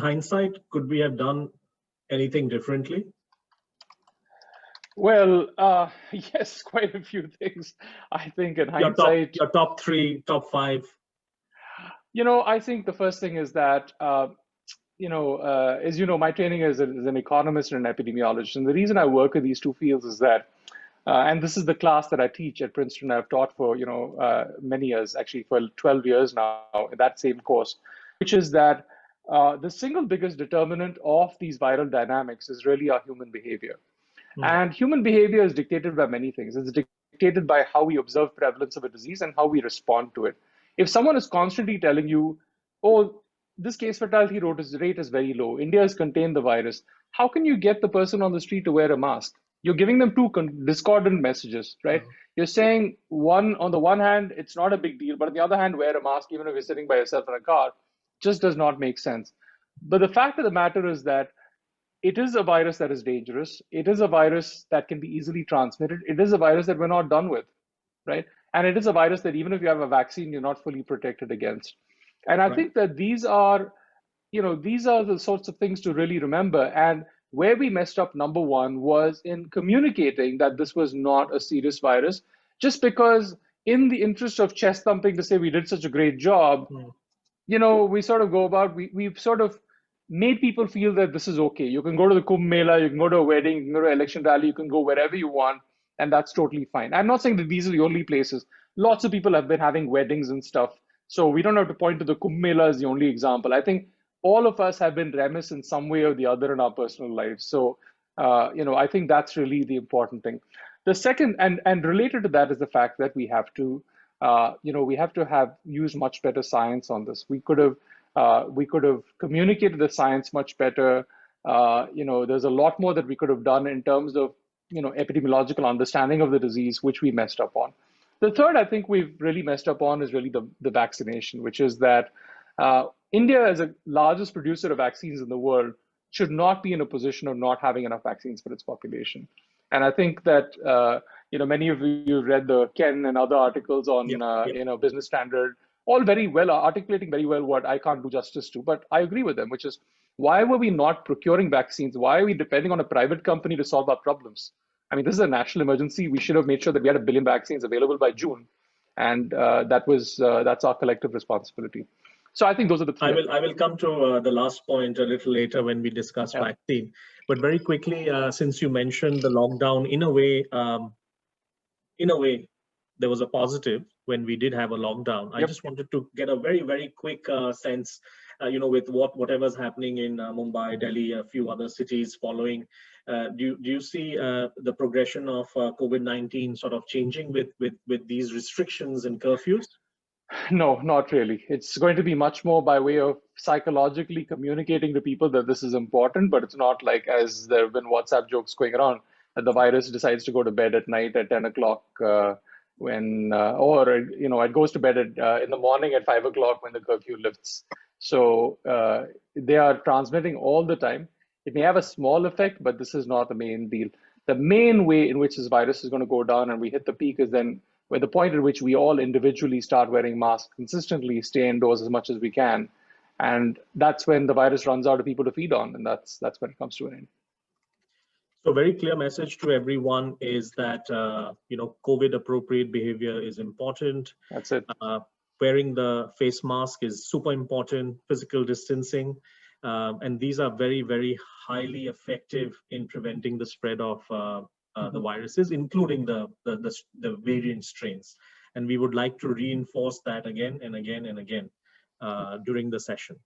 hindsight, could we have done anything differently? Well, yes, quite a few things. I think in hindsight, your top 3, top 5. I think the first thing is that, as you know, my training is an economist and an epidemiologist. And the reason I work in these two fields is that, and this is the class that I teach at Princeton. I've taught for, many years, actually for 12 years now, in that same course, which is that the single biggest determinant of these viral dynamics is really our human behavior. And human behavior is dictated by many things. It's dictated by how we observe prevalence of a disease and how we respond to it. If someone is constantly telling you, oh, this case fatality rate is very low, India has contained the virus, how can you get the person on the street to wear a mask? You're giving them two discordant messages, right? You're saying, on the one hand, it's not a big deal, but on the other hand, wear a mask even if you're sitting by yourself in a car. Just does not make sense. But the fact of the matter is that it is a virus that is dangerous. It is a virus that can be easily transmitted. It is a virus that we're not done with, right? And it is a virus that even if you have a vaccine, you're not fully protected against. And I think that these are the sorts of things to really remember. And where we messed up, number one, was in communicating that this was not a serious virus, just because in the interest of chest thumping to say we did such a great job, we sort of go about, we've sort of made people feel that this is okay. You can go to the Kumbh Mela, you can go to a wedding, you can go to an election rally, you can go wherever you want, and that's totally fine. I'm not saying that these are the only places. Lots of people have been having weddings and stuff. So we don't have to point to the Kumbh Mela as the only example. I think all of us have been remiss in some way or the other in our personal lives. So, I think that's really the important thing. The second, and related to that, is the fact that we have to, use much better science on this. We could have communicated the science much better. There's a lot more that we could have done in terms of, epidemiological understanding of the disease, which we messed up on. The third, I think we've really messed up on is really the vaccination, which is that India, as the largest producer of vaccines in the world, should not be in a position of not having enough vaccines for its population. And I think that, many of you have read the Ken and other articles on, Business Standard, all very well, articulating very well what I can't do justice to, but I agree with them, which is, why were we not procuring vaccines? Why are we depending on a private company to solve our problems? I mean, this is a national emergency. We should have made sure that we had 1 billion vaccines available by June. And that's our collective responsibility. So I think those are the three. I will come to the last point a little later when we discuss vaccine. But very quickly, since you mentioned the lockdown, in a way, there was a positive when we did have a lockdown. I just wanted to get a very, very quick sense, with whatever's happening in Mumbai, Delhi, a few other cities following. Do you see the progression of COVID-19 sort of changing with these restrictions and curfews? No, not really. It's going to be much more by way of psychologically communicating to people that this is important, but it's not like, as there have been WhatsApp jokes going around, that the virus decides to go to bed at night at 10 o'clock or it goes to bed in the morning at 5 o'clock when the curfew lifts. So they are transmitting all the time. It may have a small effect, but this is not the main deal. The main way in which this virus is going to go down and we hit the peak is then with the point at which we all individually start wearing masks consistently, stay indoors as much as we can. And that's when the virus runs out of people to feed on. And that's when it comes to an end. So very clear message to everyone is that, COVID appropriate behavior is important. That's it. Wearing the face mask is super important, physical distancing. And these are very, very highly effective in preventing the spread of the viruses, including the variant strains. And we would like to reinforce that again and again and again during the session.